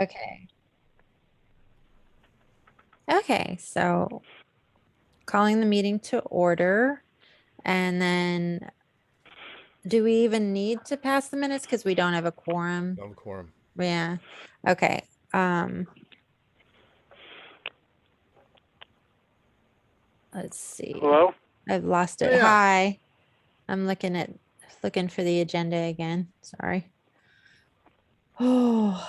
Okay. Okay, so calling the meeting to order. And then do we even need to pass the minutes? Because we don't have a quorum. No quorum. Yeah. Okay. Let's see. Hello? I've lost Oh, it. yeah. Hi. I'm looking for the agenda again. Sorry. Oh,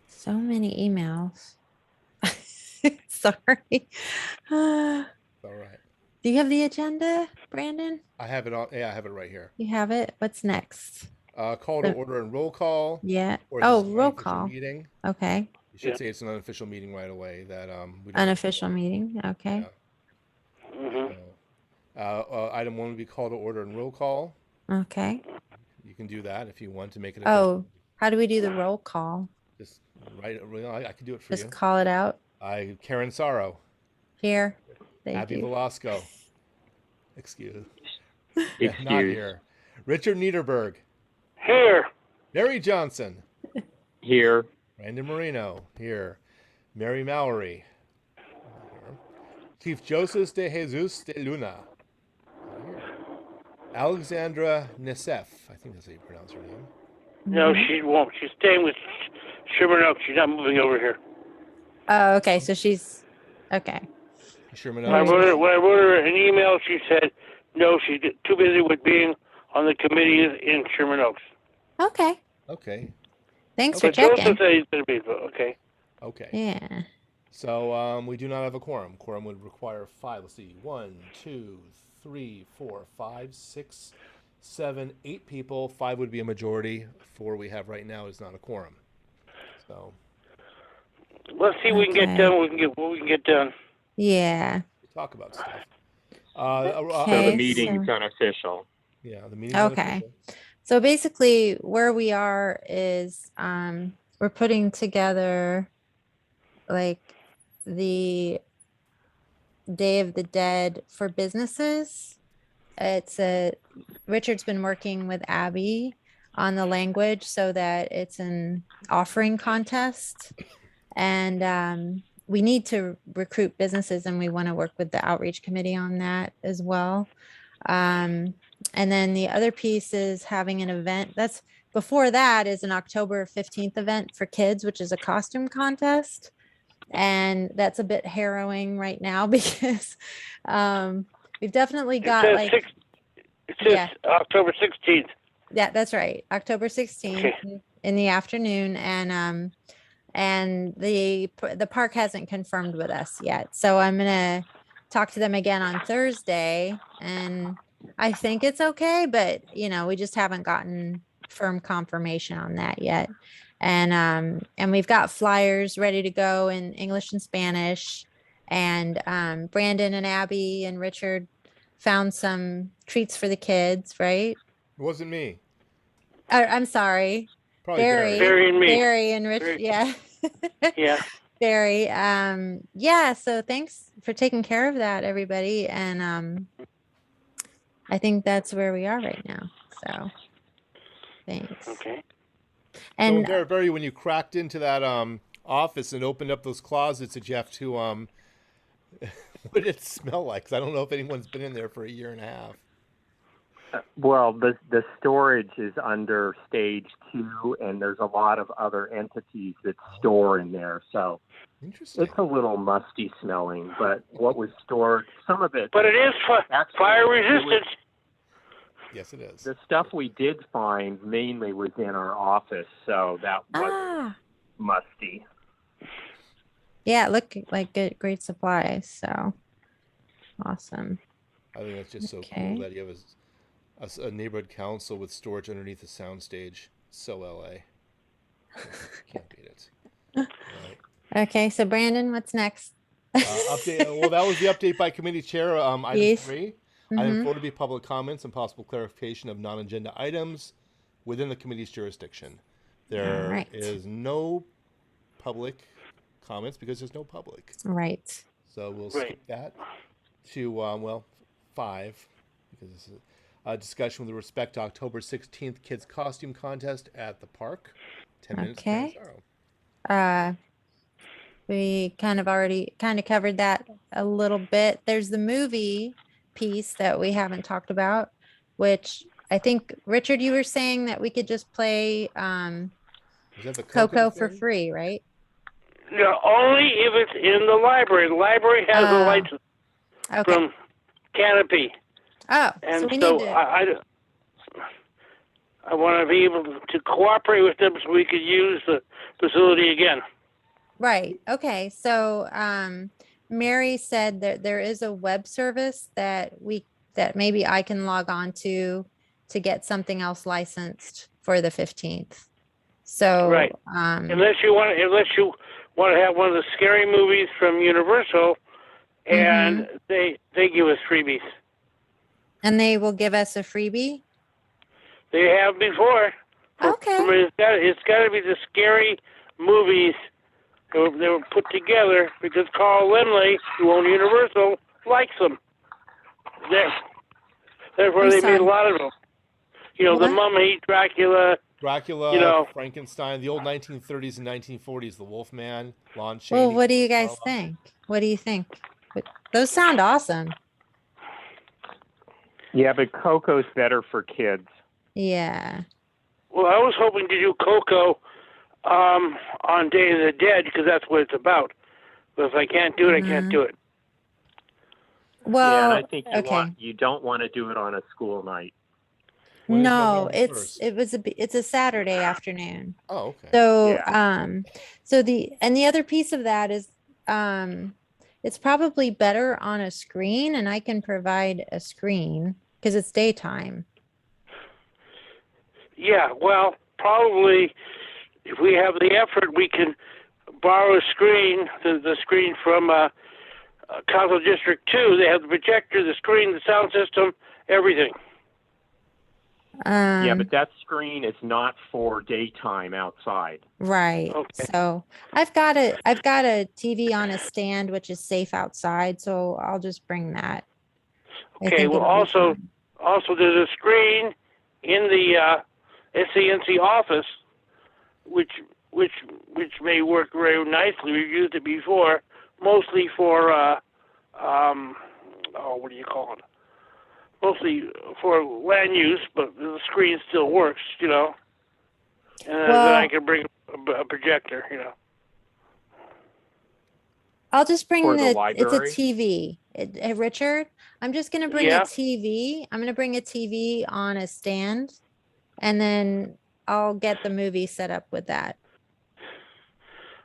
so many emails. Sorry. Do All right. you have the agenda, Brandon? I have it on. Yeah, I have it right here. You have it? What's next? Call to The, order and roll call. yeah. Or is this Oh, an roll unofficial call. meeting? Okay. You should Yeah. say it's an unofficial meeting right away that we don't have a Unofficial quorum. meeting. Okay. Yeah. Mm-hmm. So, item one would be call to order and roll call. Okay. You can do that if you want to make it official. Oh, how do we do the roll call? Just write. I can do it for Just you. call it out Karen Sorrow, here. Thank Abby you. Velasco. Excuse. Not Excuse. here. Richard Niederberg, Here. Barry Johnson, Here. Brandon Marino here, Mary Mallory here, Chief Joseph de Jesus de Luna here, Alexandra Nesef. I think that's how you pronounce her name. No, Mhm. she won't. She's staying with Sherman Oaks. She's not moving over here. Oh, okay. So she's okay. Sherman When I Oaks. wrote her, when I wrote her an email, she said no. She's too busy with being on the committee in Sherman Oaks. Okay. Okay. Thanks for But Joseph checking. said he's going to be okay. Okay. Yeah. So we do not have a quorum. Quorum would require five. Let's see. 1, 2, 3, 4, 5, 6, 7, 8 people. 5 would be a majority. 4 we have right now is not a quorum. So Let's see what we can get Okay. done. What we can get done. Yeah. we talk about stuff. So the Okay. meeting's So unofficial. Yeah, the meeting's okay. unofficial. So basically where we are is we're putting together like the Day of the Dead for businesses. It's a Richard's been working with Abby on the language so that it's an offering contest. And we need to recruit businesses and we want to work with the outreach committee on that as well. And then the other piece is having an event that's before that is an October 15th event for kids, which is a costume contest. And that's a bit harrowing right now because we've definitely It got says like, six. It says yeah, October 16th. yeah, that's right. October 16th Okay. in the afternoon. And the park hasn't confirmed with us yet. So I'm gonna talk to them again on Thursday and I think it's okay, but we just haven't gotten firm confirmation on that yet. And we've got flyers ready to go in English and Spanish. And Brandon and Abby and Richard found some treats for the kids, right? It wasn't me. I'm sorry. Probably Barry. Barry and me. Barry and Rich, Barry. yeah. Yeah. Barry. Yeah, so thanks for taking care of that, everybody. And I think that's where we are right now. So thanks. Okay. So And Barry, when you cracked into that office and opened up those closets that you have to what did it smell like? 'Cause I don't know if anyone's been in there for a year and a half. Well, the storage is under stage 2, and there's a lot of other entities that store in there. So Interesting. it's a little musty smelling, but what was stored, some of it. But it is actually, fire it was- resistant. Yes, it is. The stuff we did find mainly was in our office, so that wasn't musty. yeah, it looked like great supplies. So awesome. I think that's just so Okay. cool that you have a neighborhood council with storage underneath the soundstage. So LA. Can't beat it. Right. Okay, so Brandon, what's next? Update. Well, that was the update by committee chair. Item Yes. 3. Mhm. Item 4 to be public comments and possible clarification of non-agenda items within the committee's jurisdiction. There is Right. no public comments because there's no public. Right. So we'll Right. skip that to 5. because this is a discussion with respect to October 16th kids costume contest at the park. 10 minutes. Okay. Panzaro. We kind of already covered that a little bit. There's the movie piece that we haven't talked about, which I think, Richard, you were saying that we could just play Was that the Coco for thing? free, right? No, only if it's in the library. The library has a license Okay. from Canopy. Oh, And so we so need to. I want to be able to cooperate with them so we could use the facility again. Right. Okay. So Mary said that there is a web service that maybe I can log on to get something else licensed for the 15th. So Right. Unless you want to have one of the scary movies from Universal, and they give us freebies. and they will give us a freebie. They have before. Okay. It's got to be the scary movies they were put together because Carl Lemley, who owned Universal, likes them. Therefore, I'm they sorry. made a lot of them. You know, What? The Mummy, Dracula. Frankenstein, the old 1930s and 1940s, The Wolfman, Lon Chaney. Well, what do you guys think? What do you think? Those sound awesome. Yeah, but Coco's better for kids. Yeah. Well, I was hoping to do Coco on Day of the Dead because that's what it's about. But if I can't do it, I can't do it. Well, Yeah, and I think okay. you don't want to do it on a school night. When is No, November it's 1st? it's a Saturday afternoon. Oh, okay. So Yeah. so the other piece of that is it's probably better on a screen, and I can provide a screen because it's daytime. Yeah, well, probably if we have the effort, we can borrow a screen, the screen from Council District 2. They have the projector, the screen, the sound system, everything. Yeah, but that screen is not for daytime outside. Right. Okay. So I've got a TV on a stand, which is safe outside. So I'll just bring that. I Okay. think Well, it'll be also fine. there's a screen in the SCNC office, which may work very nicely. We've used it before, mostly for what do you call it? Mostly for land use, but the screen still works, you know. And then I can bring a projector, you know. I'll just bring For the it's a library? TV. Richard, I'm just going to bring Yeah. a TV. I'm going to bring a TV on a stand, and then I'll get the movie set up with that.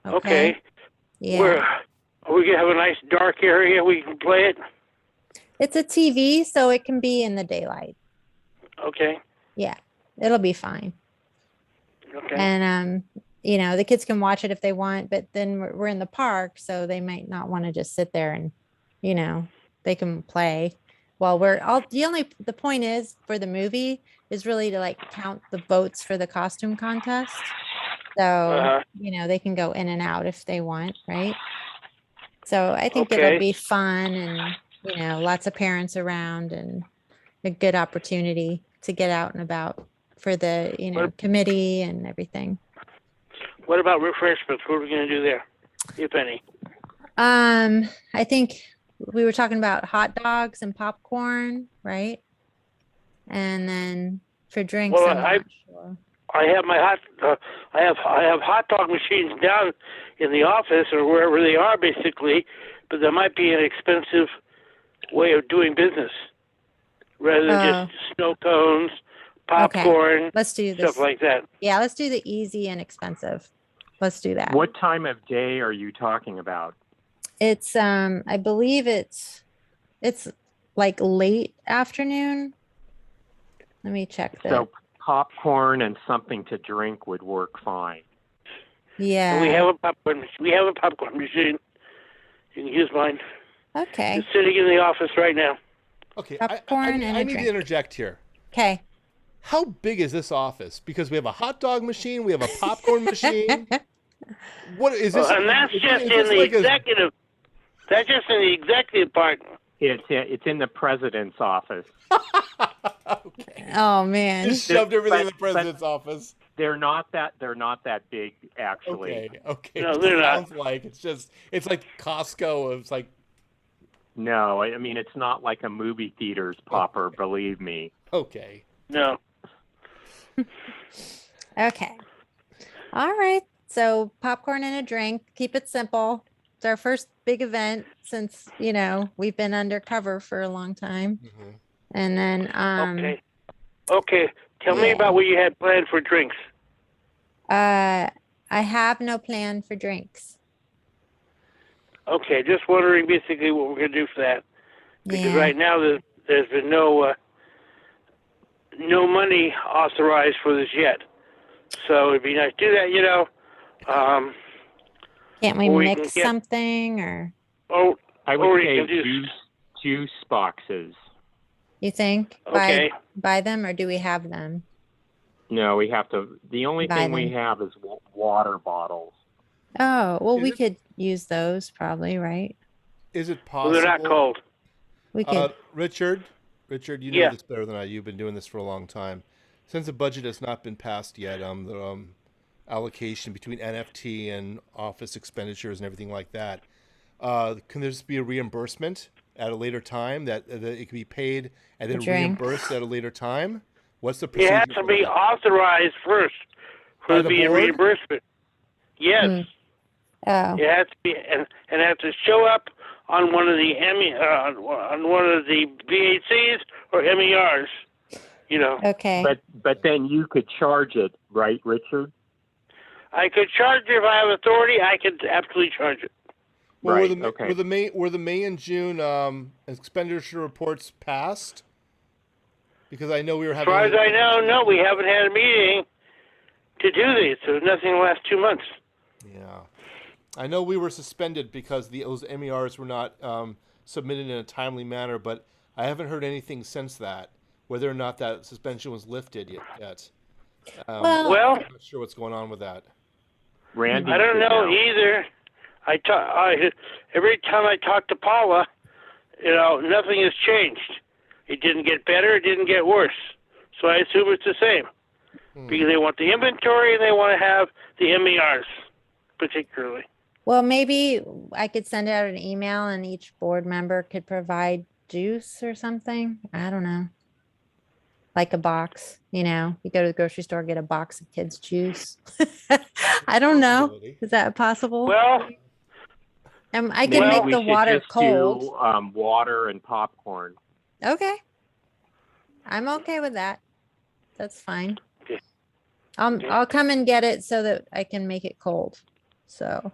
Okay. Yeah. Are we going to have a nice dark area we can play it? It's a TV, so it can be in the daylight. Okay. Yeah. It'll be fine. Okay. And the kids can watch it if they want, but then we're in the park, so they might not want to just sit there and, they can play while the point is for the movie is really to like count the votes for the costume contest. So, they can go in and out if they want, right? So I think it'll be fun and, lots of parents around and a good opportunity to get out and about for the, committee and everything. What about refreshments? What are we going to do there, if any? I think we were talking about hot dogs and popcorn, right? And then for drinks, Well, I'm not sure. I have my I have hot dog machines down in the office or wherever they are, basically. But there might be an expensive way of doing business rather than just snow cones, popcorn, let's do this. stuff like that. Yeah, let's do the easy and expensive. Let's do that. What time of day are you talking about? It's I believe it's like late afternoon. Let me check that. So popcorn and something to drink would work fine. Yeah. And we have a popcorn machine. You can use mine. Okay. It's sitting in the office right now. Okay. Popcorn and I a need drink. to interject here. Okay. How big is this office? Because we have a hot dog machine, we have a popcorn machine. What is this? And that's just in the executive. That's just in the executive part. It's in the president's office. Okay. Oh man. Just shoved everything in the But- president's office. They're not that big, actually. Okay. No, It they're not. sounds like it's like Costco. It's like, No, I mean it's not like a movie theater's popper. Believe me. okay. No. Okay. All right. So popcorn and a drink. Keep it simple. It's our first big event since, we've been undercover for a long time. Mhm. And then Okay. Okay. Tell me yeah. about what you had planned for drinks. I have no plan for drinks. Okay, just wondering basically what we're going to do for that. Because Yeah. right now there's been no money authorized for this yet. So it'd be nice to do that, Can't we or we can mix get- something or I Or would you say can do- juice boxes. you think Okay. buy them or do we have them? No, we have to. The only Buy thing we them. have is water bottles. Oh, well, Is we it- could use those probably, right? Is it well, possible? they're not cold. We could. Richard, you know Yeah. this better than I. You've been doing this for a long time. Since the budget has not been passed yet, the allocation between NFT and office expenditures and everything like that, can there just be a reimbursement at a later time that it can be paid and then Drink. reimbursed at a later time? What's the It procedure? has to for be that? authorized first By for the the board? reimbursement. Yes. Hmm. Oh, It has to be, and it has to show up on one of the on one of the VACs or MERs. okay. But then you could charge it, right, Richard? I could charge it if I have authority. I could absolutely charge it. Well, Right, were the, okay. were the May and June expenditure reports passed? Because I know we were As having. far as I know, no, we haven't had a meeting to do these. There was nothing in the last 2 months. Yeah, I know we were suspended because those MERs were not submitted in a timely manner, but I haven't heard anything since that. Whether or not that suspension was lifted yet. Well- Well, I'm not sure what's going on with that. Randy. I don't should know either. Every time I talk to Paula, nothing has changed. It didn't get better. It didn't get worse. So I assume it's the same because they want the inventory and they want to have the MERs particularly. Well, maybe I could send out an email and each board member could provide juice or something. I don't know. Like a box, you go to the grocery store, get a box of kids' juice. I don't know. Possibility. Is that possible? Well, I can well, make we the should water just cold. do water and popcorn. Okay. I'm okay with that. That's fine. Okay. I'll Okay. come and get it so that I can make it cold. So,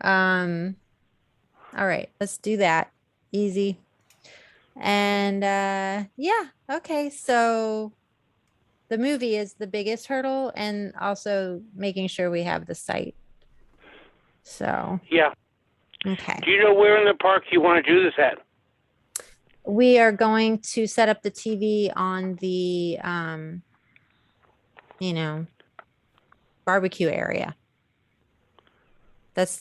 all right, let's do that. Easy. And yeah, okay. So the movie is the biggest hurdle and also making sure we have the site. So, yeah. okay. Do you know where in the park you want to do this at? We are going to set up the TV on the barbecue area.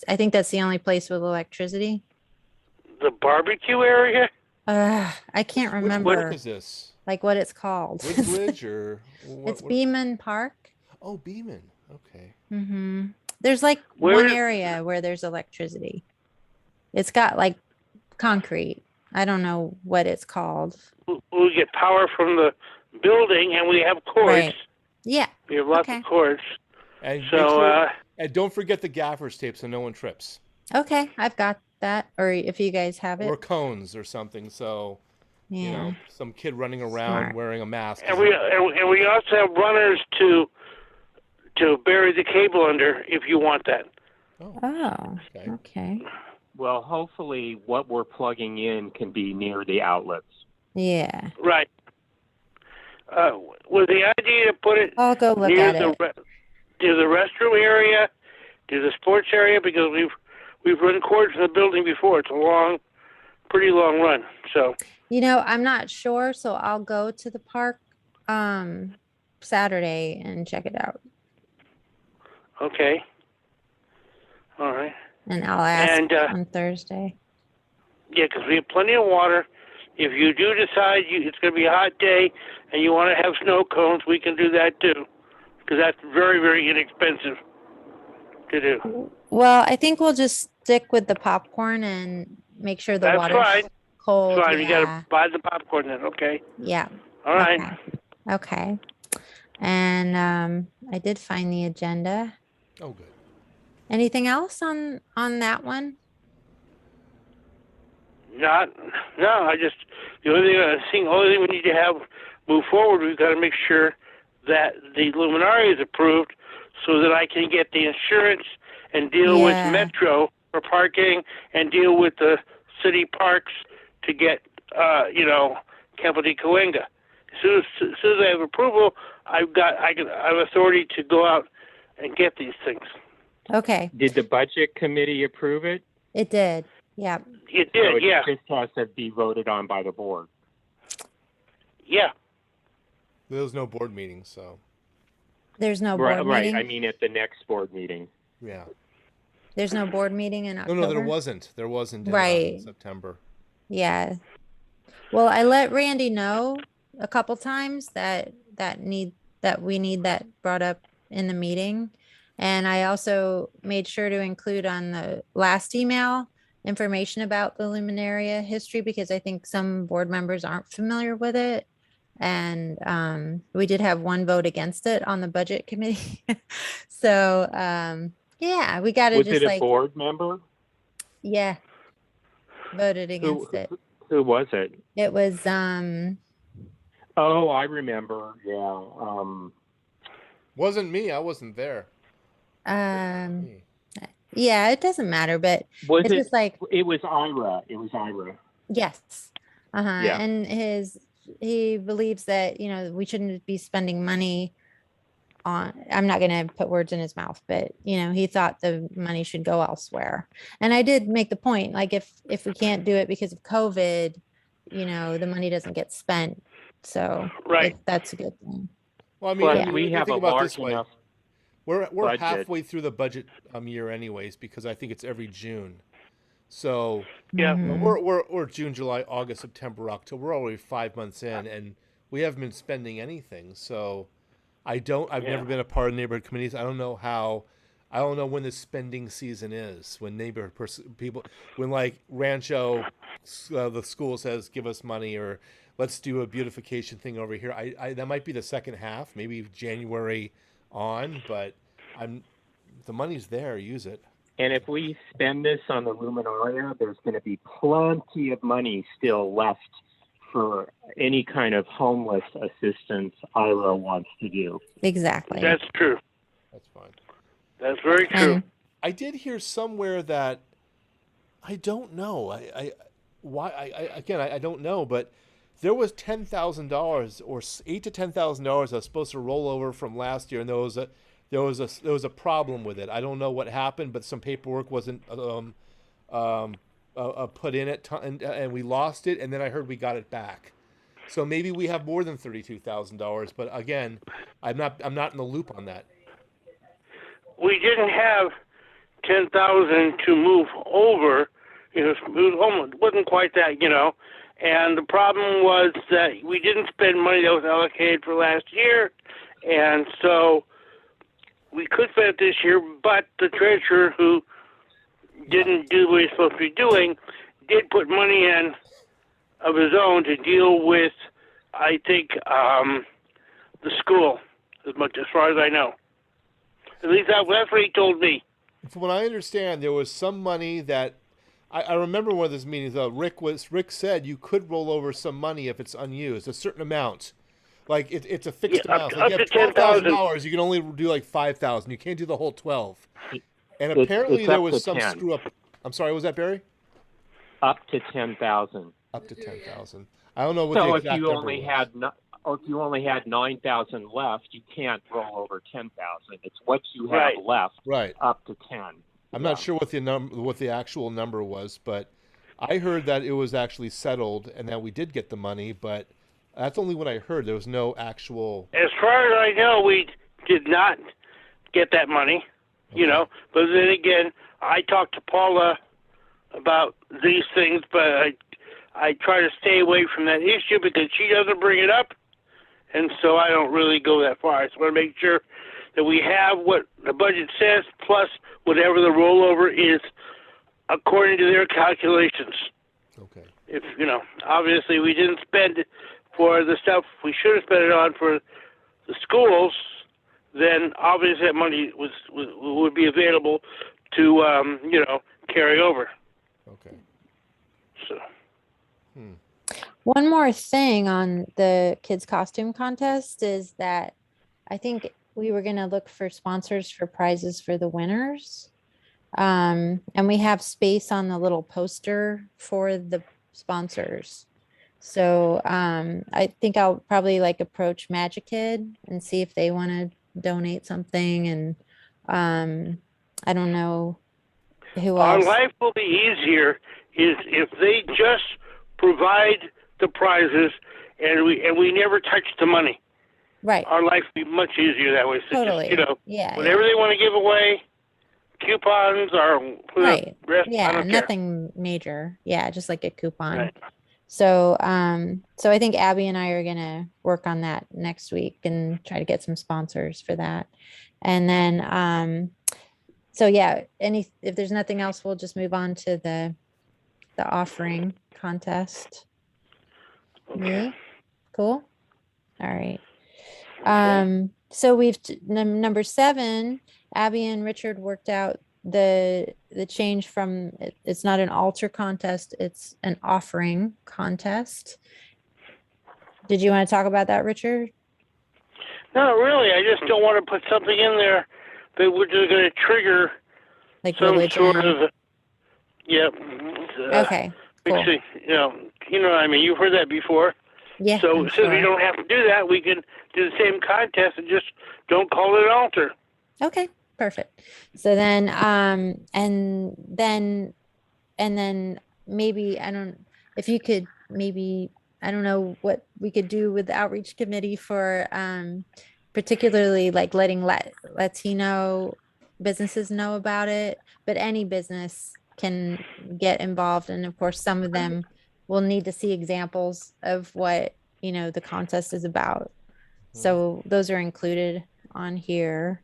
I think that's the only place with electricity. The barbecue area? I can't Which remember park is this? like what it's called. Woodbridge or what? It's Beeman Park. Oh, Beeman. Okay. There's like Where one is- area where there's electricity. It's got like concrete. I don't know what it's called. We get power from the building and we have cords. Right. Yeah. We have lots Okay. of cords. And make So, sure- and don't forget the gaffer's tape so no one trips. Okay. I've got that. Or if you guys have Or it. cones or something. So Yeah. some kid running around Smart. wearing a mask. and we also have runners to bury the cable under if you want that. Oh, Okay. okay. Well, hopefully what we're plugging in can be near the outlets. Yeah. Right. Was the idea to put it I'll go look near at it. near the restroom area, near the sports area? Because we've run cords in the building before. It's a pretty long run. So I'm not sure, so I'll go to the park Saturday and check it out. okay. All right. And I'll ask And on Thursday. Yeah, because we have plenty of water. If you do decide it's going to be a hot day and you want to have snow cones, we can do that too, because that's very, very inexpensive to do. Well, I think we'll just stick with the popcorn and make sure the That's water's fine. That's cold. fine. You got to Yeah. buy the popcorn then, okay? Yeah. All right. Okay. Okay. And I did find the agenda. Oh, good. Anything else on that one? Not, no. The only thing we need to have move forward. We've got to make sure that the luminaria is approved, so that I can get the insurance and deal with Yeah. Metro for parking and deal with the city parks to get, Campo de Cahuenga. As soon as I have approval, I have authority to go out and get these things. Okay. Did the budget committee approve it? It did. Yeah. It So did, it yeah, just has to be voted on by the board. yeah. There was no board meeting, so There's no board Right. meeting. I mean, at the next board meeting. yeah. There's no board meeting in No, October. no, there wasn't. There wasn't in Right. September. Yeah. Well, I let Randy know a couple times that we need that brought up in the meeting. And I also made sure to include on the last email information about the Luminaria history, because I think some board members aren't familiar with it. And we did have one vote against it on the budget committee. So yeah, we got to Was just it a board member? yeah, voted against it. Who was it? It was Oh, I remember. Yeah. Wasn't me. I wasn't there. Me. yeah, it doesn't matter, but Was it's it? just like It was Ira. It was Ira. yes. Yeah. And he believes that, we shouldn't be spending money on, I'm not going to put words in his mouth, but he thought the money should go elsewhere. And I did make the point, like if we can't do it because of COVID, the money doesn't get spent. So Right. that's a good thing. Well, I mean, But Yeah. we have a think about it large this way. enough. We're budget. halfway through the budget year anyways, because I think it's every June. So Yeah. Mhm. we're June, July, August, September, October. We're already 5 months in, and we haven't been spending anything. So I've never been a part of neighborhood committees. I don't know when the spending season is, when neighborhood people, when like Rancho, the school says, give us money, or let's do a beautification thing over here. That might be the second half, maybe January on, but the money's there. Use it. And if we spend this on the Luminaria, there's going to be plenty of money still left for any kind of homeless assistance Ira wants to do. Exactly. That's true. That's fine. That's very true. And I did hear somewhere that I don't know. I don't know, but there was $10,000 or $8,000 to $10,000 that was supposed to roll over from last year, and there was a problem with it. I don't know what happened, but some paperwork wasn't put in it, and we lost it. And then I heard we got it back. So maybe we have more than $32,000. But again, I'm not in the loop on that. We didn't have 10,000 to move over. It wasn't quite that, And the problem was that we didn't spend money that was allocated for last year, and so we could spend it this year. But the treasurer, who didn't do what he's supposed to be doing, did put money in of his own to deal with, I think, the school, as far as I know. At least that's what he told me. From what I understand, there was some money that I remember one of those meetings. Rick said you could roll over some money if it's unused, a certain amount. Like it's a fixed amount. Like you have $12,000, you can only do like 5,000. You can't do the whole 12. And apparently there was some screw up. I'm sorry, was that Barry? Up to 10,000. Up to 10,000. I don't know what So the if exact you number only was. if you only had 9,000 left, you can't roll over 10,000. It's what you have Right. left. Right. Up to 10. I'm not sure what the actual number was, but I heard that it was actually settled and that we did get the money, but that's only what I heard. There was no actual. As far as I know, we did not get that money, Okay. But then again, I talked to Paula about these things, but I try to stay away from that issue because she doesn't bring it up, and so I don't really go that far. I just want to make sure that we have what the budget says plus whatever the rollover is according to their calculations. Okay. If obviously we didn't spend for the stuff we should have spent it on for the schools, then obviously that money would be available to carry over. Okay. So. One more thing on the kids costume contest is that I think we were going to look for sponsors for prizes for the winners. And we have space on the little poster for the sponsors. So I think I'll probably approach Magic Kid and see if they want to donate something. And I don't know who Our else. life will be easier if they just provide the prizes and we never touch the money. Right. Our life will be much easier that way. So Totally. just, Yeah. whatever they want to give away, coupons or Right. rest, I Yeah. don't care. Nothing major. Yeah. Just like a coupon. Right. So, so I think Abby and I are going to work on that next week and try to get some sponsors for that. And then, so yeah, if there's nothing else, we'll just move on to the offering contest. Okay. Yeah. Cool. All right. So number 7, Abby and Richard worked out the change from it's not an altar contest, it's an offering contest. Did you want to talk about that, Richard? No, really. I just don't want to put something in there that we're just going to trigger some Religion? sort of. Yeah. Okay. Cool. Actually, you know what I mean. You've heard that before. Yeah. So I'm since sure. we don't have to do that, we can do the same contest and just don't call it an altar. Okay, perfect. So then, and then maybe, if you could maybe, I don't know what we could do with the outreach committee for, particularly letting Latino businesses know about it, but any business can get involved. And of course, some of them will need to see examples of what, the contest is about. So those are included on here.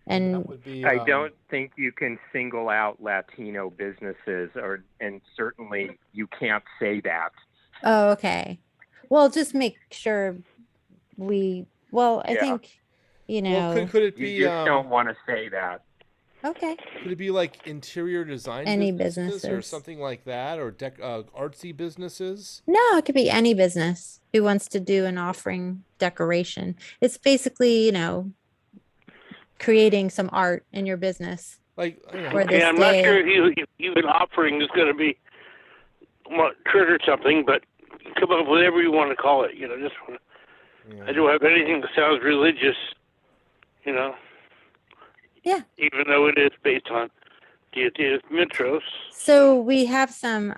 That And would be, I don't think you can single out Latino businesses, and certainly you can't say that. oh, okay. Well, just make sure I Yeah. think, well, could it be You just don't want to say that. okay. could it be like interior design Any businesses or businesses. something like that, or artsy businesses? No, it could be any business who wants to do an offering decoration. It's basically, creating some art in your business. Like, For Okay, this I'm not day. sure if even offering is going to be trigger something, but come up with whatever you want to call it. Just I don't have anything that sounds religious. Yeah. Even though it is based on deity of Mitros. So we have some,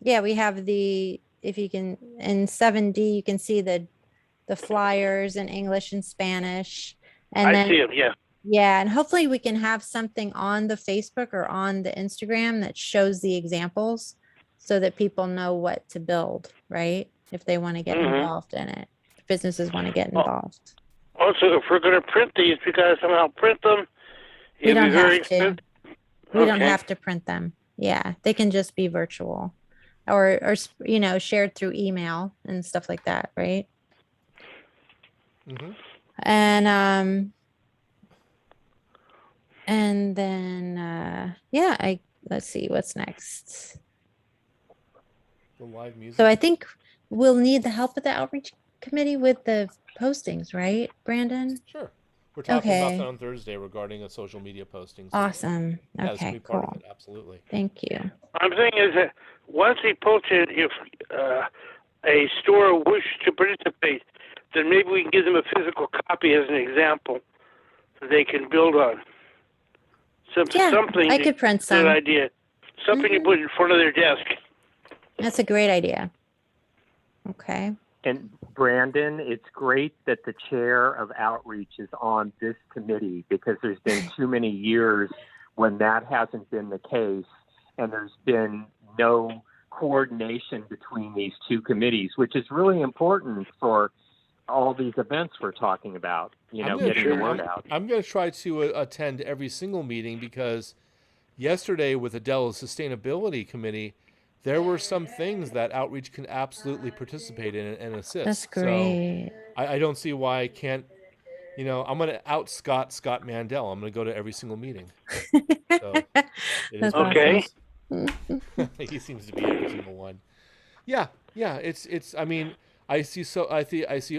we have if you can, in 7D, you can see the flyers in English and Spanish. And I then, see them, yeah. yeah, and hopefully we can have something on the Facebook or on the Instagram that shows the examples so that people know what to build, right? If they want to get involved in it, if businesses want to get involved. Also, if we're going to print these, we got to somehow print them. We don't very have to. expensive. We don't Okay. have to print them. Yeah, they can just be virtual or shared through email and stuff like that, right? Mm-hmm. And then let's see what's next. The live music. So I think we'll need the help of the outreach committee with the postings, right, Brandon? Sure. We're talking about Okay. that on Thursday regarding a social media posting. So Awesome. yeah, this can Okay, be part cool. of it. Absolutely. Thank you. I'm saying is that once we post it, if a store wishes to participate, then maybe we can give them a physical copy as an example that they can build on. Yeah, Something. I could print some. Good idea. Something to put in front of their desk. That's a great idea. Okay. And Brandon, it's great that the chair of outreach is on this committee because there's been too many years when that hasn't been the case. and there's been no coordination between these two committees, which is really important for all these events we're talking about, getting the word out. I'm going to try to attend every single meeting, because yesterday with the Dell Sustainability Committee, there were some things that outreach can absolutely participate in and assist. That's great. So I don't see why I can't. I'm going to out Scott Mandel. I'm going to go to every single meeting. So it is That's what it awesome. is. He seems to be every single one. Yeah. It's. I mean, I see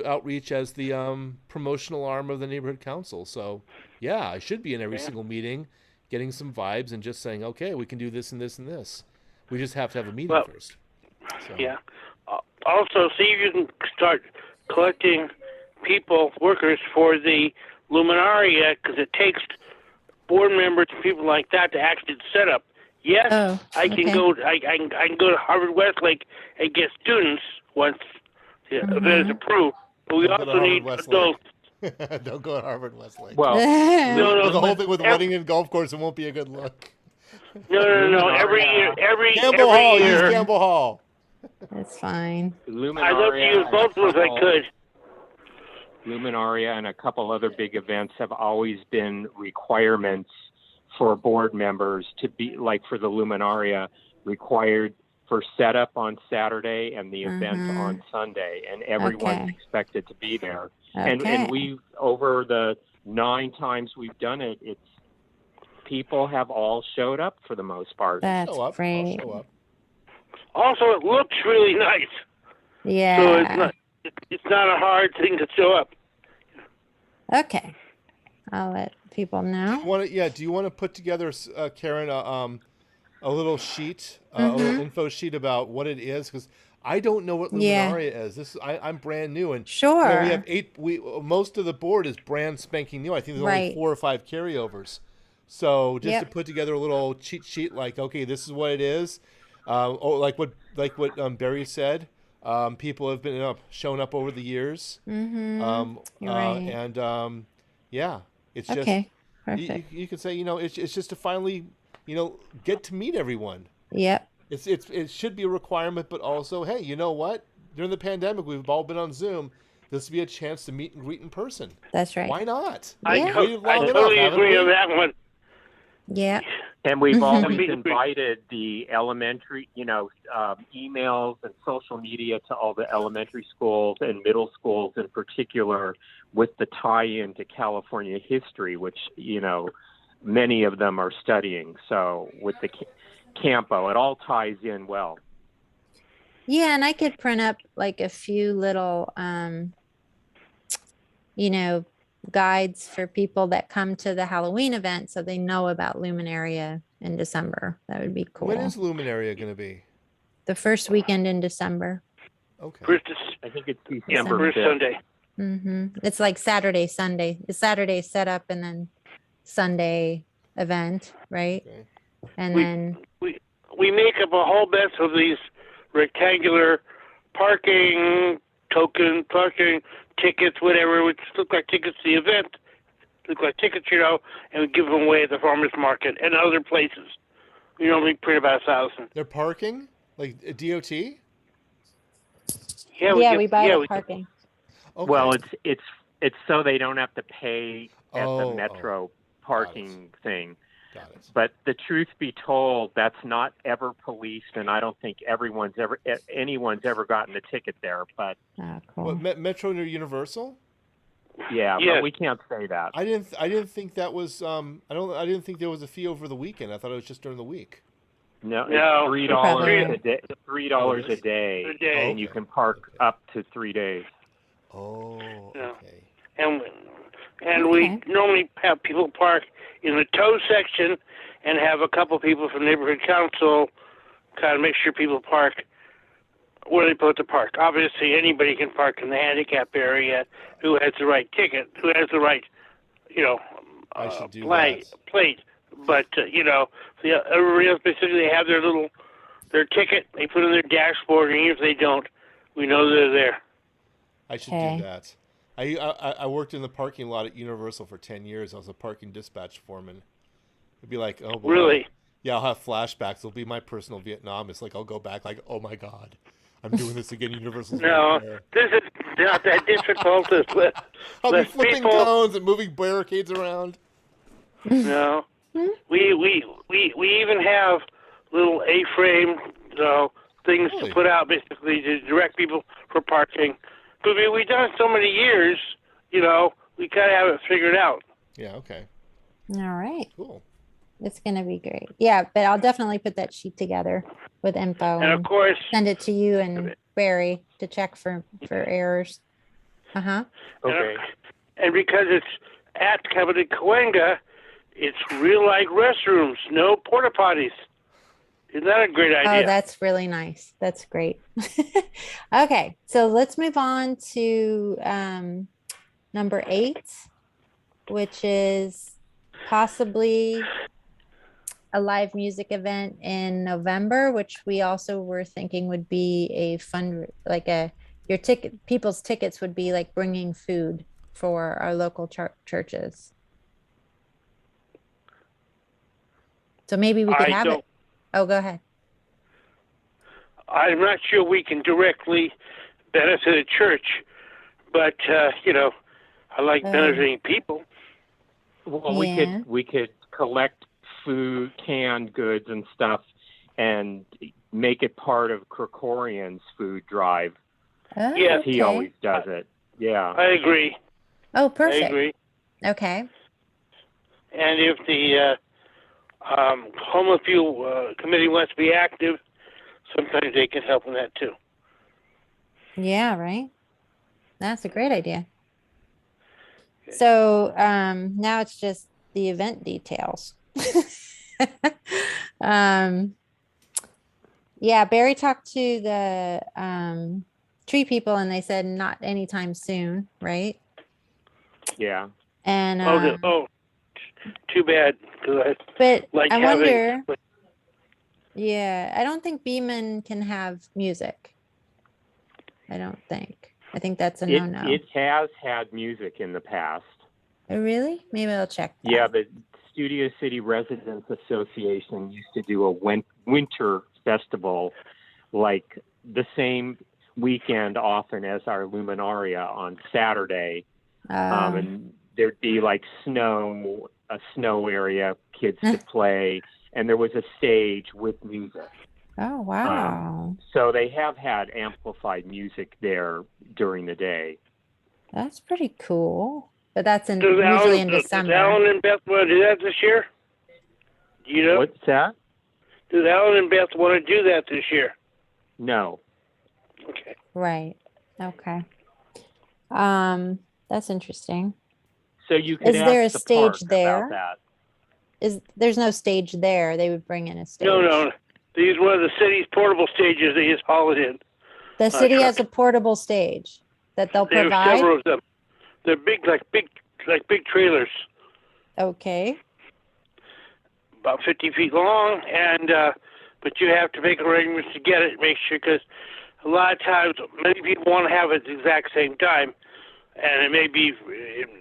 outreach as the promotional arm of the neighborhood council. So yeah, I should be in every single meeting, getting some vibes and just saying, okay, we can do this and this and this. We just have to have a meeting first. So. Yeah. Also, see if you can start collecting workers for the luminaria, because it takes board members and people like that to actually set up. Yes, I can go. I can go to Harvard Westlake and get students once the event is approved. But we also need adults. Don't go to Harvard Westlake. Well, No, the whole thing with wedding and golf course, it won't be a good look. No. Every year, Campbell Hall. Use Campbell Hall. That's fine. I'd love to use both of them if I could. Luminaria and a couple other big events have always been requirements for board members to be, like for the Luminaria, required for setup on Saturday and the event on Sunday, and everyone's expected to be there. And we've, over the 9 times we've done it, people have all showed up for the most part. That's great. I'll show up. Also, it looks really nice. Yeah. So it's not a hard thing to show up. Okay. I'll let people know. Do you want to put together, Karen, a little sheet, a little info sheet about what it is? Because I don't know what Luminaria is. I'm brand new, and sure, we have 8. Most of the board is brand spanking new. I think there's only 4 or 5 carryovers. So just to put together a little cheat sheet, like, okay, this is what it is. Like what Barry said. People have been shown up over the years. You're right. And it's just perfect. you can say, it's just to finally, get to meet everyone. Yep. It should be a requirement, but also, hey, you know what? During the pandemic, we've all been on Zoom. This would be a chance to meet and greet in person. That's right. Why not? I totally agree on that one. Yeah. And we've always invited the elementary, emails and social media to all the elementary schools and middle schools in particular, with the tie-in to California history, which, many of them are studying. So with the Campo, it all ties in well. Yeah, and I could print up like a few little, guides for people that come to the Halloween event, so they know about Luminaria in December. That would be cool. When is Luminaria going to be? The first weekend in December. Okay. I think it's December 5th. Sunday. It's like Saturday, Sunday. It's Saturday setup and then Sunday event, right? Okay. And then we make up a whole mess of these rectangular parking tickets, whatever, which look like tickets to the event, look like tickets, and we give them away at the farmers market and other places. We normally print about 1,000. They're parking? Like a DOT? We buy the parking. Okay. Well, it's so they don't have to pay at the Metro parking thing. Got it. But the truth be told, that's not ever policed, and I don't think anyone's ever gotten a ticket there. But cool. What, Metro near Universal? Yeah, but we can't say that. I didn't think that was I didn't think there was a fee over the weekend. I thought it was just during the week. No, it's $3 a day. $3 a day, Okay. and you can park up to 3 days. Oh, okay. And we normally have people park in the tow section and have a couple people from neighborhood council kind of make sure people park where they're supposed to park. Obviously, anybody can park in the handicap area who has the right ticket, who has the right, I should do plate. But, everybody else, basically, they have their ticket, they put it in their dashboard, and even if they don't, we know they're there. I should do that. I worked in the parking lot at Universal for 10 years. I was a parking dispatch foreman. It'd be like, oh boy. Really? Yeah, I'll have flashbacks. It'll be my personal Vietnam. It's like I'll go back like, oh my God, I'm doing this again. Universal's No, right there. this is not that difficult. There's I'll be less flipping people. cones and moving barricades around. No, we even have little A-frame things Really? to put out basically to direct people for parking. But we've done it so many years, we kind of have it figured out. Yeah, okay. All right. Cool. It's going to be great. Yeah, but I'll definitely put that sheet together with info And of and course, send it to you and Barry to check for errors. Uh-huh. Okay. and because it's at Cabot Cahuenga, it's real like restrooms, no porta potties. Isn't that a great idea? Oh, that's really nice. That's great. Okay, so let's move on to number 8, which is possibly a live music event in November, which we also were thinking would be a fun, like your ticket, people's tickets would be like bringing food for our local churches. So maybe we could have it. Oh, go ahead. I'm not sure we can directly benefit a church, but I like benefiting people. Well, Yeah. we could collect food, canned goods, and stuff, and make it part of Krikorian's food drive. Oh, Yes, He always does it. Yeah. I agree. Oh, I perfect. agree. Okay. And if the Home Fuel Committee wants to be active, sometimes they can help in that too. Yeah, right. That's a great idea. So now it's just the event details. Yeah, Barry talked to the tree people and they said not anytime soon, right? Yeah. And Too bad. 'Cause but like I having- wonder, yeah, I don't think Beeman can have music. I don't think. I think that's a no-no. It has had music in the past. Oh, really? Maybe I'll check that. Yeah, the Studio City Residents Association used to do a winter festival, like the same weekend often as our Luminaria on Saturday. And there'd be like a snow area, kids to play, and there was a stage with music. Oh, wow. So they have had amplified music there during the day. That's pretty cool. But that's Does usually in Does December. Alan and Beth want to do that this year? Do you know? What's that? Does Alan and Beth want to do that this year? No. Okay. Right. Okay. That's interesting. So you could Is there ask a the park stage there? about There's no stage there. They would bring in a stage. No. They use one of the city's portable stages they just haul it in. The city has a truck. portable stage that they'll They have provide. several of them. They're big trailers, Okay. about 50 feet long, and but you have to make arrangements to get it. Make sure, because a lot of times many people want to have it at the exact same time, and it may be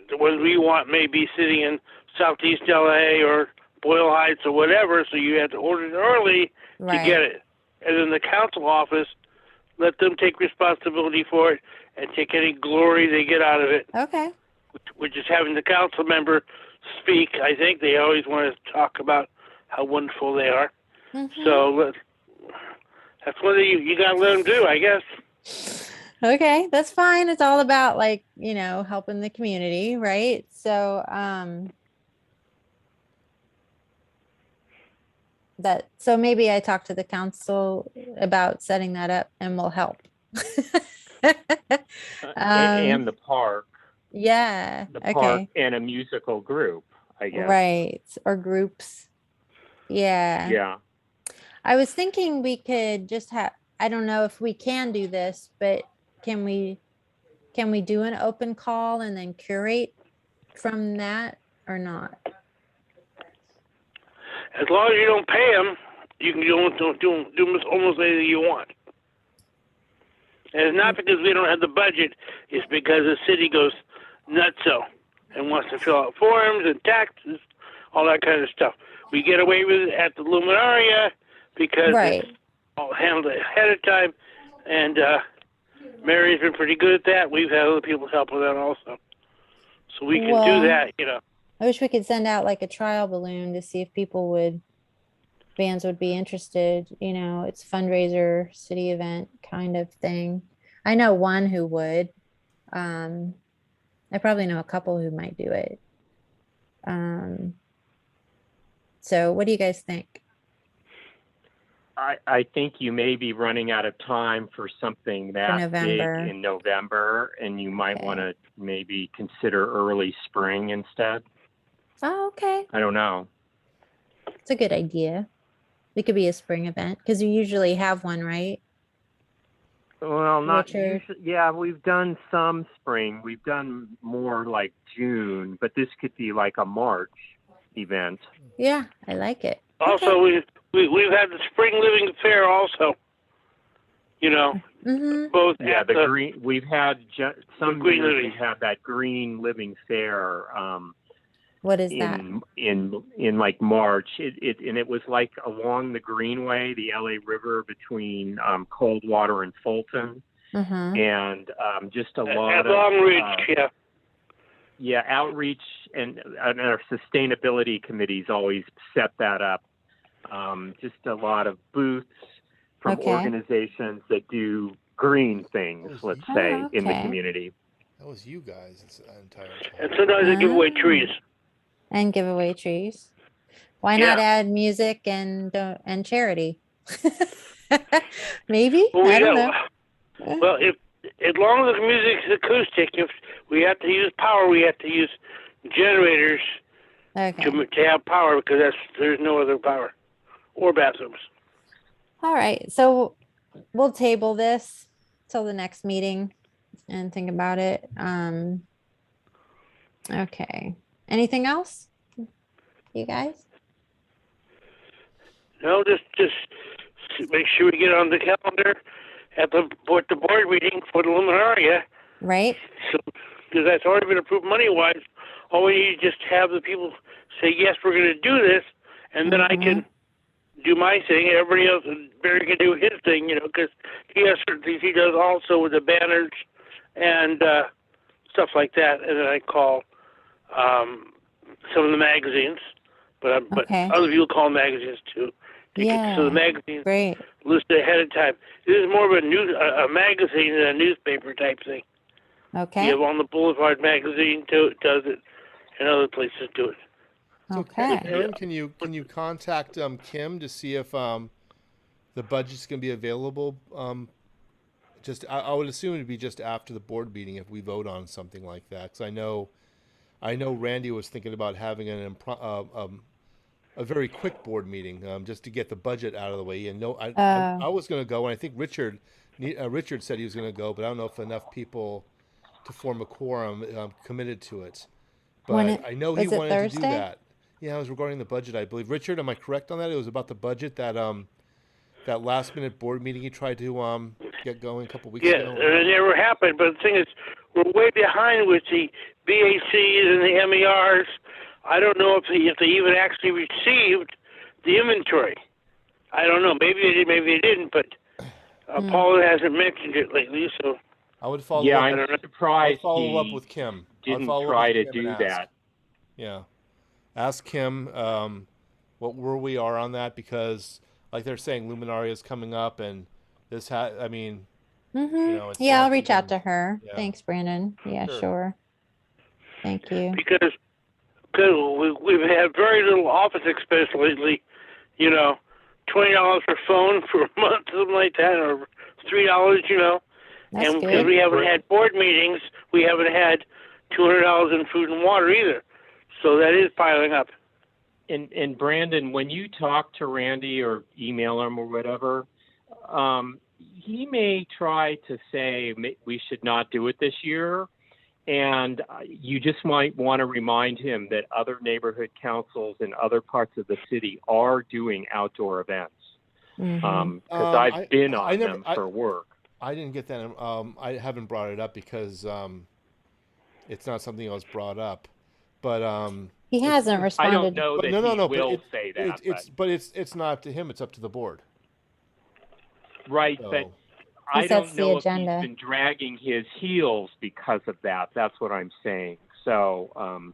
the ones we want may be sitting in Southeast LA or Boyle Heights or whatever, so you have to order it early Right. to get it. And then the council office, let them take responsibility for it and take any glory they get out of it, Okay. which is having the council member speak. I think they always want to talk about how wonderful they are. Mhm. So that's what you got to let them do, I guess. Okay, that's fine. It's all about helping the community, right? So so maybe I talk to the council about setting that up and we'll help. and the park. Yeah. The Okay. park and a musical group, I guess. Right. Or groups. Yeah. Yeah. I was thinking we could just I don't know if we can do this, but can we do an open call and then curate from that or not? As long as you don't pay them, you can do almost anything you want. And it's not because we don't have the budget. It's because the city goes nutso and wants to fill out forms and taxes, all that kind of stuff. we get away with it at the Luminaria because Right. it's all handled ahead of time, and Mary's been pretty good at that. We've had other people help with that also, so we can do that. I wish we could send out like a trial balloon to see if bands would be interested. It's fundraiser, city event kind of thing. I know one who would. I probably know a couple who might do it. So what do you guys think? I think you may be running out of time for something that big November. in November, and you might Okay. want to maybe consider early spring instead. Oh, okay. I don't know. It's a good idea. It could be a spring event because you usually have one, right? Well, not Richard? usually. Yeah, we've done some spring. We've done more like June, but this could be like a March event. Yeah, I like it. Also, we've had the Spring Living Fair also. Mm-hmm. Both Yeah, at the green. We've had some Green years Living. we've had that Green Living Fair. What is that? in like March. It was like along the Greenway, the LA River between Coldwater and Fulton, Uh-huh. and just a lot at of Long Ridge, yeah, outreach and our sustainability committees always set that up. Just a lot of booths from Okay. organizations that do green things, let's Oh, say, in the okay. community. That was you guys this entire time. and sometimes they give away Ah. trees. And give away trees. Why not add music and charity? Maybe. Well, I don't know. Well, as long as the music's acoustic, if we have to use power, we have to use generators Okay. to have power because there's no other power or bathrooms. All right. So we'll table this till the next meeting and think about it. Okay. Anything else? You guys? No, just make sure we get on the calendar at the board meeting for the Luminaria. Right. So, because that's already been approved money-wise, all we need is just have the people say, yes, we're going to do this, and then I can do my thing. Everybody else, Barry can do his thing, because he has certain things he does also with the banners and stuff like that. And then I call some of the magazines, but Okay. other people call magazines too. So the magazines Great. listed ahead of time. This is more of a magazine than a newspaper type thing. Okay. You have on the Boulevard magazine does it, and other places do it. So, Okay. Aaron, can you contact Kim to see if the budget's going to be available? I would assume it'd be just after the board meeting if we vote on something like that. Because I know Randy was thinking about having a very quick board meeting just to get the budget out of the way. And I was going to go, and I think Richard said he was going to go, but I don't know if enough people to form a quorum committed to it. But I know he wanted to do that. Yeah, it was regarding the budget, I believe. Richard, am I correct on that? It was about the budget that last minute board meeting he tried to get going a couple weeks ago. Yeah, it never happened. But the thing is, we're way behind with the BACs and the MERs. I don't know if they even actually received the inventory. I don't know. Maybe they did, maybe they didn't. But Paul hasn't mentioned it lately, so. I would follow. Yeah, up. I'm surprised I'd follow up with Kim. Didn't try to do that. Yeah, ask Kim where we are on that, because, like they're saying, Luminaria is coming up, and this I mean, Yeah, I'll reach out to her. Yeah. Thanks, Brandon. Yeah, sure. Thank you. Because we've had very little office expense lately. $20 for phone for a month, something like that, or $3. That's and good. because we haven't had board meetings, we haven't had $200 in food and water either. So that is piling up. And Brandon, when you talk to Randy or email him or whatever, he may try to say we should not do it this year. And you just might want to remind him that other neighborhood councils in other parts of the city are doing outdoor events. Because I've been on them for work. I didn't get that. I haven't brought it up because it's not something that was brought up. But He hasn't I responded. don't know But that no, no, he no. But will say that. it's not up to him. It's up to the board. Right, So, but He I sets don't the know if he's agenda. been dragging his heels because of that. That's what I'm saying. So,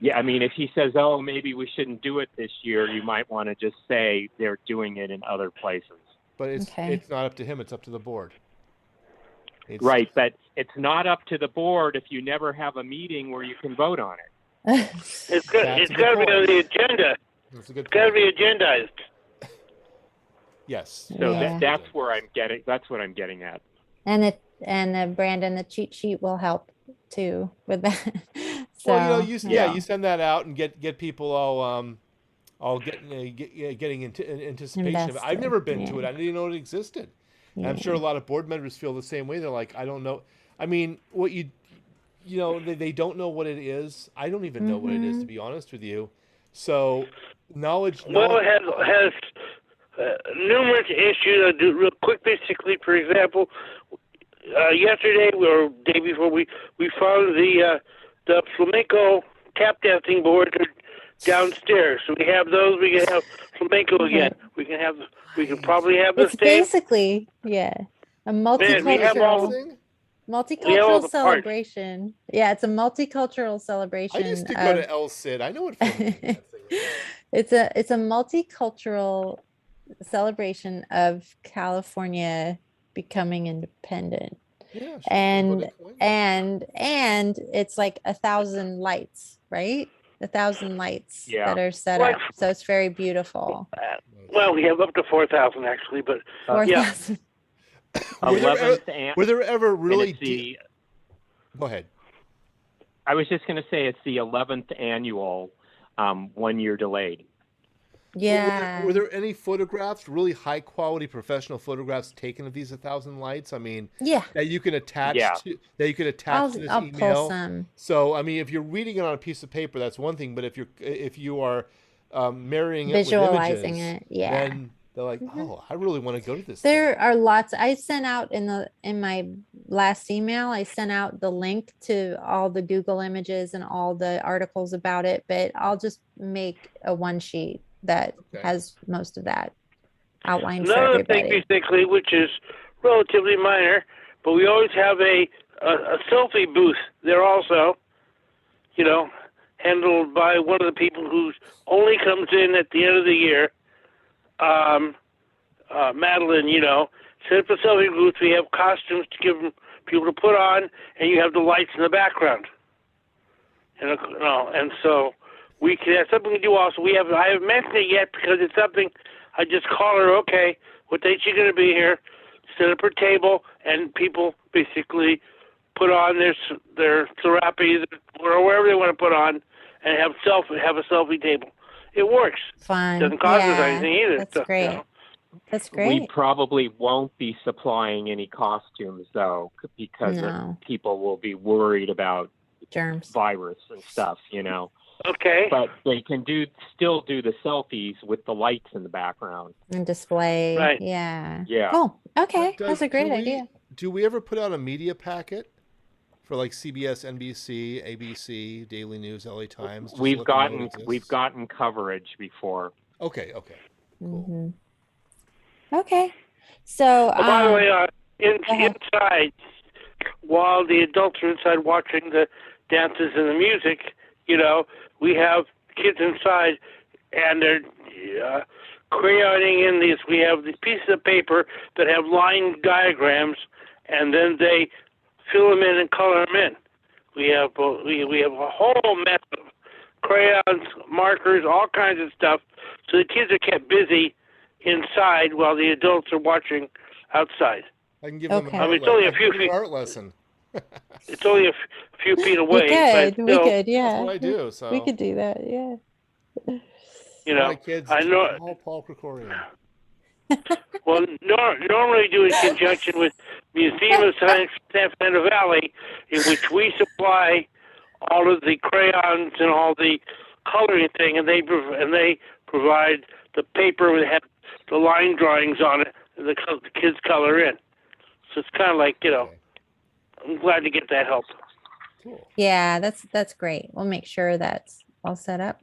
yeah, I mean, if he says, "Oh, maybe we shouldn't do it this year," you might want to just say they're doing it in other places. but Okay. it's not up to him. It's up to the board. It's, Right, but it's not up to the board if you never have a meeting where you can vote on it. It's got That's it's a good got to be on point. the agenda. That's a good It's got to point. be agendized. Yes. So Yeah. that's where I'm getting. That's what I'm getting at. And Brandon, the cheat sheet will help too with that. So Well, you Yeah. send that out and get people all getting into anticipation of it. I've Invested, never been to yeah. it. I didn't even know it existed. And I'm sure a lot of board members feel the same way. They're like, I don't know. I mean, what they don't know what it is. I don't even know what it is, to be honest with you. So knowledge. Well, it has numerous issues. I'll do real quick, basically. For example, yesterday or day before, we found the flamenco tap dancing board downstairs. So we have those. We can have flamenco again. We can probably have the it's same. basically, yeah, a Man, we have all multicultural we have all multicultural the parts. celebration. Yeah, it's a multicultural I celebration used to go of to El Cid. I know what flamenco dancing is. it's a multicultural celebration of California becoming independent. Yeah, sure. And Flamenco. and it's like 1,000 lights, right? 1,000 lights Yeah. that are set Like- up. So it's very beautiful. Well, we have up to 4,000 actually, but 4,000. Were there 11th and Were there ever really? it's the, Go ahead. I was just going to say it's the 11th annual, 1 year delayed. Yeah. Were there any photographs, really high quality professional photographs taken of these 1,000 lights? I mean, Yeah. that you can attach Yeah. to this I'll pull email. some. So, I mean, if you're reading it on a piece of paper, that's one thing. But if you are marrying it with Visualizing images, it. Yeah. then they're like, oh, I really want to go to this. There are lots. I sent out in my last email, I sent out the link to all the Google images and all the articles about it, but I'll just make a one sheet that has most of that outlined for another thing everybody. basically, which is relatively minor, but we always have a selfie booth there also, handled by one of the people who only comes in at the end of the year. Madeline, set up a selfie booth. We have costumes to give people to put on, and you have the lights in the background. And so we can have something to do also. I haven't mentioned it yet because it's something I just call her, okay, what date you going to be here? Set up her table, and people basically put on their serapes or wherever they want to put on, and have a selfie table. It works. Fun. Doesn't cost us Yeah, anything either. that's so, great. That's We great. probably won't be supplying any costumes though, because No. people will be worried about Germs. virus and stuff, Okay. But they can still do the selfies with the lights in the background. And display. Right. Yeah. Yeah. Cool. Okay. Does- That's a great do we- idea. Do we ever put out a media packet for like CBS, NBC, ABC, Daily News, LA Times? just to We've let them know it gotten exists? coverage before. Okay. Cool. Mhm. Okay. So, Oh, by the way, ahead. inside, while the adults are inside watching the dances and the music, we have kids inside, and they're crayoning in these. We have these pieces of paper that have line diagrams, and then they fill them in and color them in. We have a whole mess of crayons, markers, all kinds of stuff. So the kids are kept busy inside while the adults are watching outside. I can give them Okay. an I mean, art it's only a lesson. few I can give them feet. an art lesson. It's only a few feet away, We could. but We still, could. Yeah. That's what I do. So We could do that. Yeah. my kids, I know. all Paul Krikorian. Well, normally do in conjunction with Museum of Science San Fernando Valley, in which we supply all of the crayons and all the coloring thing, and they provide the paper that has the line drawings on it, and the kids color in. So it's kind of like Okay. I'm glad to get that help. Cool. Yeah. That's great. We'll make sure that's all set up.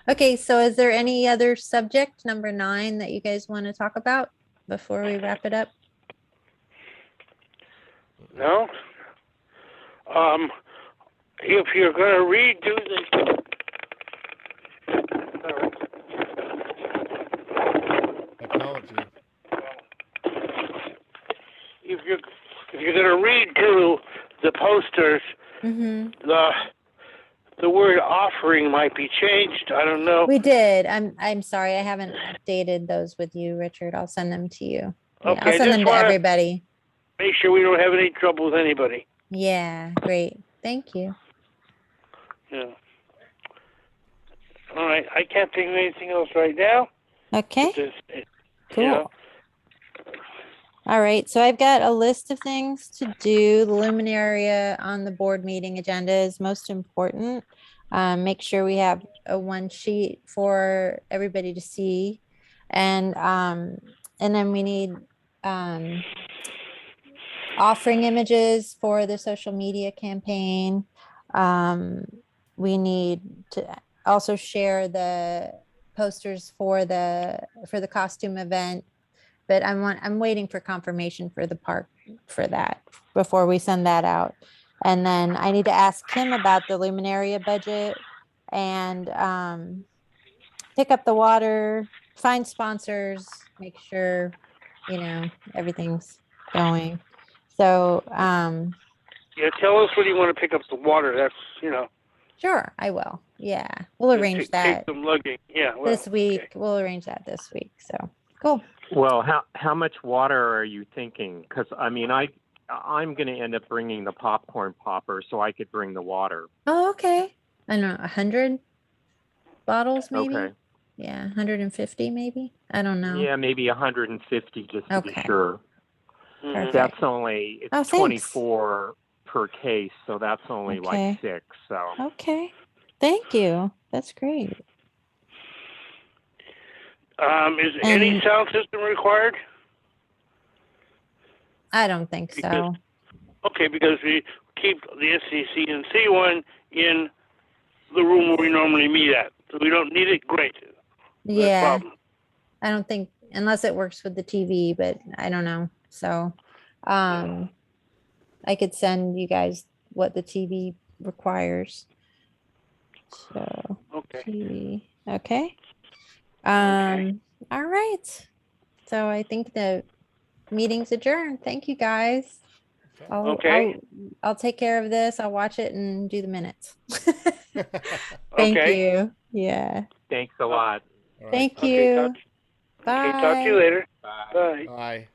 Okay, so is there any other subject, number 9, that you guys want to talk about before we wrap it up? No. If you're going to redo the Technology. if you're going to redo the posters, Mm-hmm. the word offering might be changed. I don't know. We did. I'm sorry, I haven't updated those with you, Richard. I'll send them to you. Yeah, Okay, I'll send them just to wanna everybody. make sure we don't have any trouble with anybody. Yeah, great. Thank you. Yeah. All right. I can't think of anything else right now. Okay, You know, cool. All right, so I've got a list of things to do. The luminaria on the board meeting agenda is most important. Make sure we have a one sheet for everybody to see. And then we need offering images for the social media campaign. We need to also share the posters for the costume event, but I'm waiting for confirmation for the park for that before we send that out. And then I need to ask Kim about the luminaria budget and pick up the water, find sponsors, make sure, everything's going. So, yeah. Tell us when you want to pick up the water. That's sure, I will. Yeah, we'll arrange take that some lugging. Yeah. Well, this week. okay. We'll arrange that this week. So cool. Well, how much water are you thinking? Because I'm going to end up bringing the popcorn popper, so I could bring the water. Oh, okay. I don't know, 100 bottles maybe? Okay. Yeah, 150 maybe? I don't know. Yeah, maybe 150 just to be Okay. sure. Mhm. Perfect. That's only it's Oh, thanks. 24 per case, so that's only Okay. like 6. So Okay. Thank you. That's great. Is any And- sound system required? I don't think so. Because- Okay, because we keep the SCCNC one in the room where we normally meet at, so we don't need it. Great. No Yeah, problem. I don't think, unless it works with the TV, but I don't know. So, I could send you guys what the TV requires. So, Okay. TV, okay. Okay. All right. So I think the meeting's adjourned. Thank you, guys. Okay. I'll take care of this. I'll watch it and do the minutes. Thank Okay. you. Yeah. thanks a lot. All right. Thank Okay, you. talk to you Bye. later. Bye. Bye. Bye.